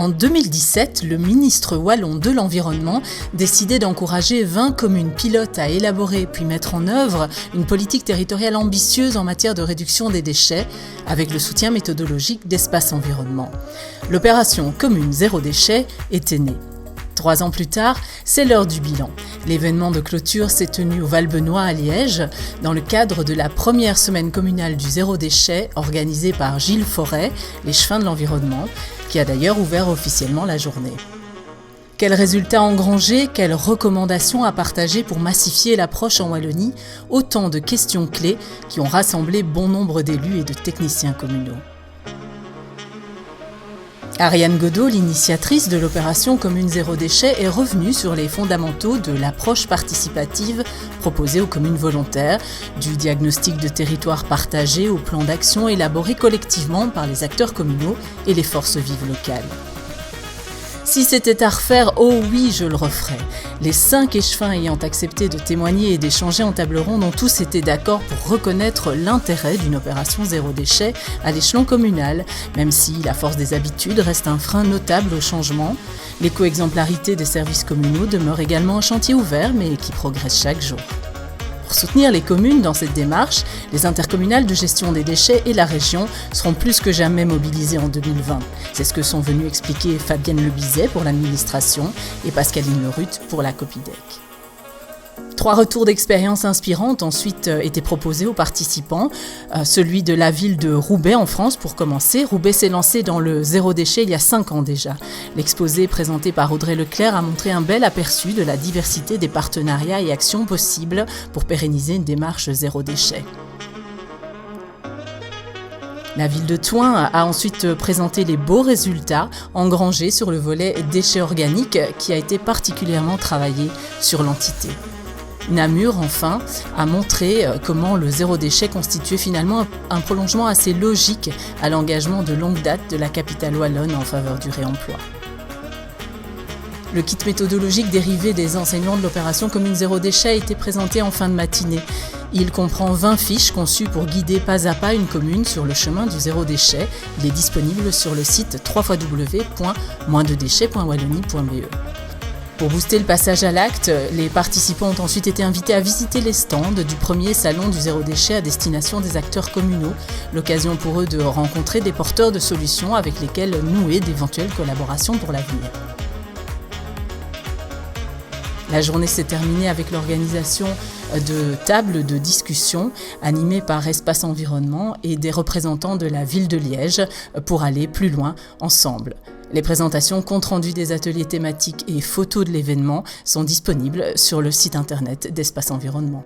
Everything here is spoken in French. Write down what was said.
En 2017, le ministre wallon de l'Environnement décidait d'encourager 20 communes pilotes à élaborer puis mettre en œuvre une politique territoriale ambitieuse en matière de réduction des déchets, avec le soutien méthodologique d'Espace Environnement. L'opération Commune Zéro Déchet était née. 3 ans plus tard, c'est l'heure du bilan. L'événement de clôture s'est tenu au Val-Benoît à Liège, dans le cadre de la première semaine communale du zéro déchet organisée par Gilles Forêt, les Chefins de l'Environnement, qui a d'ailleurs ouvert officiellement la journée. Quels résultats engrangés, quelles recommandations à partager pour massifier l'approche en Wallonie, autant de questions clés qui ont rassemblé bon nombre d'élus et de techniciens communaux. Ariane Godot, l'initiatrice de l'opération Commune Zéro Déchet, est revenue sur les fondamentaux de l'approche participative proposée aux communes volontaires, du diagnostic de territoire partagé au plan d'action élaboré collectivement par les acteurs communaux et les forces vives locales. Si c'était à refaire, oh oui, je le referais. Les 5 échevins ayant accepté de témoigner et d'échanger en table ronde ont tous été d'accord pour reconnaître l'intérêt d'une opération zéro déchet à l'échelon communal, même si la force des habitudes reste un frein notable au changement. L'éco-exemplarité des services communaux demeure également un chantier ouvert, mais qui progresse chaque jour. Pour soutenir les communes dans cette démarche, les intercommunales de gestion des déchets et la région seront plus que jamais mobilisées en 2020. C'est ce que sont venus expliquer Fabienne Lebizet pour l'administration et Pascaline Lerut pour la Copidec. 3 retours d'expérience inspirantes ont ensuite été proposés aux participants. Celui de la ville de Roubaix en France pour commencer. Roubaix s'est lancé dans le zéro déchet il y a 5 ans déjà. L'exposé présenté par Audrey Leclerc a montré un bel aperçu de la diversité des partenariats et actions possibles pour pérenniser une démarche zéro déchet. La ville de Thoin a ensuite présenté les beaux résultats engrangés sur le volet déchets organiques qui a été particulièrement travaillé sur l'entité. Namur, enfin, a montré comment le zéro déchet constituait finalement un prolongement assez logique à l'engagement de longue date de la capitale wallonne en faveur du réemploi. Le kit méthodologique dérivé des enseignements de l'opération Commune Zéro Déchet a été présenté en fin de matinée. Il comprend 20 fiches conçues pour guider pas à pas une commune sur le chemin du zéro déchet. Il est disponible sur le site www.moindedéchets.wallonie.be. Pour booster le passage à l'acte, les participants ont ensuite été invités à visiter les stands du premier salon du zéro déchet à destination des acteurs communaux, l'occasion pour eux de rencontrer des porteurs de solutions avec lesquels nouer d'éventuelles collaborations pour l'avenir. La journée s'est terminée avec l'organisation de tables de discussion animées par Espace Environnement et des représentants de la ville de Liège pour aller plus loin ensemble. Les présentations, comptes rendus des ateliers thématiques et photos de l'événement sont disponibles sur le site internet d'Espace Environnement.